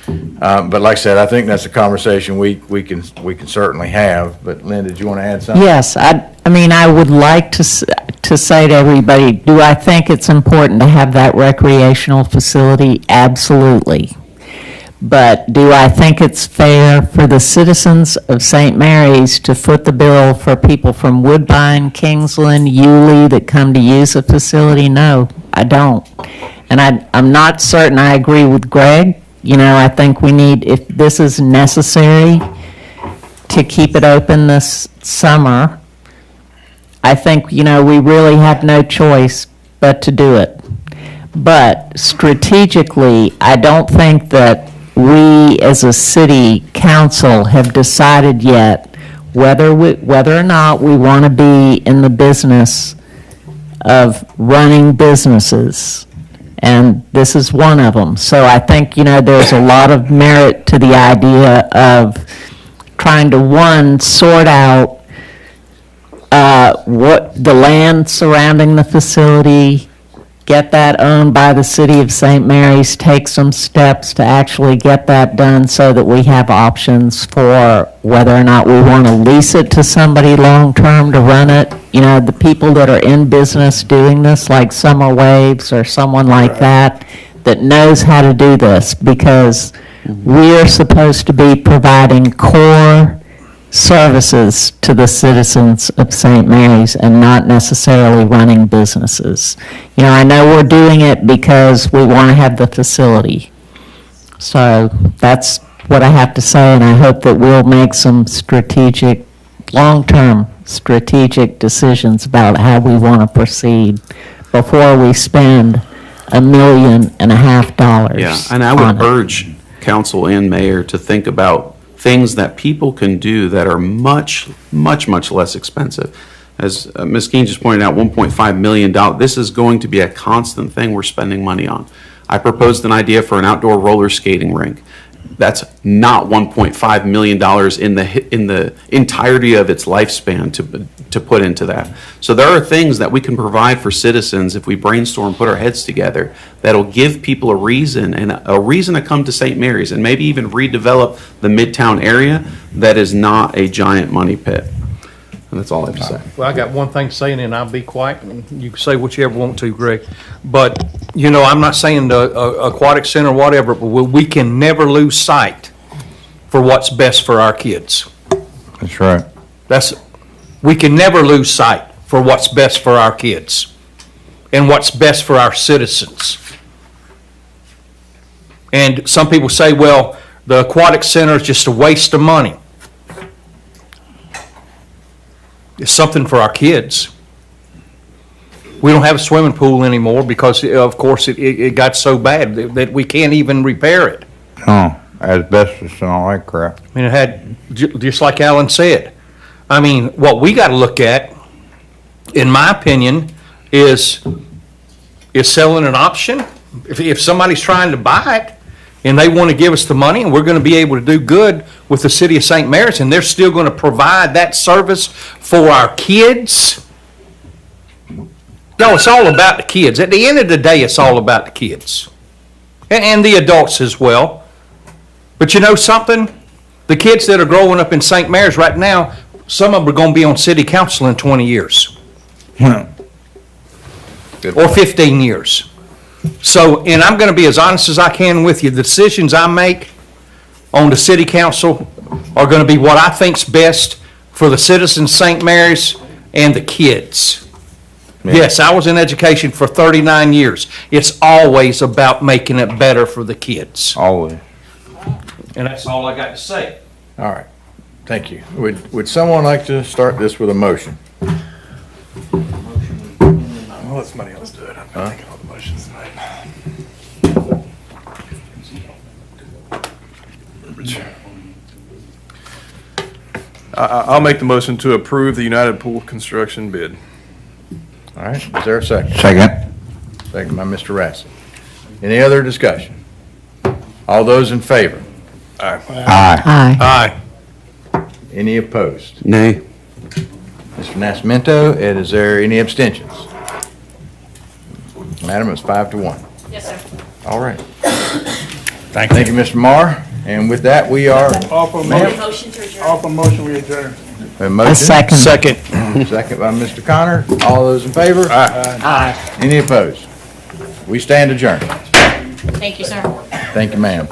like I said, I think that's a conversation we can certainly have. But Lynn, did you want to add something? yes, I mean, I would like to say to everybody, do I think it's important to have that recreational facility? Absolutely. But do I think it's fair for the citizens of St. Mary's to foot the bill for people from Woodbine, Kingsland, Yulee that come to use the facility? No, I don't. And I'm not certain I agree with Greg. You know, I think we need, if this is necessary to keep it open this summer, I think, you know, we really have no choice but to do it. But strategically, I don't think that we as a city council have decided yet whether or not we want to be in the business of running businesses. And this is one of them. So I think, you know, there's a lot of merit to the idea of trying to, one, sort out what the land surrounding the facility, get that owned by the city of St. Mary's, take some steps to actually get that done so that we have options for whether or not we want to lease it to somebody long-term to run it. You know, the people that are in business doing this, like Summer Waves or someone like that knows how to do this, because we're supposed to be providing core services to the citizens of St. Mary's and not necessarily running businesses. You know, I know we're doing it because we want to have the facility. So that's what I have to say, and I hope that we'll make some strategic, long-term strategic decisions about how we want to proceed before we spend $1.5 million Yeah, and I would urge council and mayor to think about things that people can do that are much, much, much less expensive. As Ms. Keene just pointed out, $1.5 million, this is going to be a constant thing we're spending money on. I proposed an idea for an outdoor roller skating rink. That's not $1.5 million in the entirety of its lifespan to put into that. So there are things that we can provide for citizens if we brainstorm, put our heads together, that'll give people a reason to come to St. Mary's, and maybe even redevelop the Midtown area that is not a giant money pit. And that's all I have to say. Well, I got one thing to say, and then I'll be quiet, and you can say what you ever want to, Greg. But, you know, I'm not saying the aquatic center or whatever, but we can never lose sight for what's best for our kids. That's right. We can never lose sight for what's best for our kids and what's best for our citizens. And some people say, well, the aquatic center is just a waste of money. It's something for our kids. We don't have a swimming pool anymore because, of course, it got so bad that we can't even repair it. Oh, asbestos and all that crap. I mean, it had, just like Alan said, I mean, what we got to look at, in my opinion, is selling an option. If somebody's trying to buy it, and they want to give us the money, and we're going to be able to do good with the city of St. Mary's, and they're still going to provide that service for our kids. No, it's all about the kids. At the end of the day, it's all about the kids. And the adults as well. But you know something? The kids that are growing up in St. Mary's right now, some of them are going to be on city council in 20 years. Good Or 15 years. So, and I'm going to be as honest as I can with you. The decisions I make on the city council are going to be what I think's best for the citizens of St. Mary's and the kids. Yes, I was in education for 39 years. It's always about making it better for the kids. Always. And that's all I got to say. All right. Thank you. Would someone like to start this with a motion? I'll let somebody else do it. I've been thinking all the motions tonight. I'll make the motion to approve the United Pool construction bid. All right, is there a second? Second. Second by Mr. Rassi. Any other discussion? All those in favor? Aye. Aye. Aye. Any opposed? Nay. Mr. Nascimento, and is there any abstentions? Madam, it's 5-1. Yes, sir. All right. Thank Thank you, Mr. Marr. And with that, we are, Offer Ma'am? Motion to adjourn. offer motion, we adjourn. a motion. Second. Second. Second by Mr. Connor. All those in favor? Aye. Any opposed? We stand adjourned. Thank you, sir. Thank you, ma'am.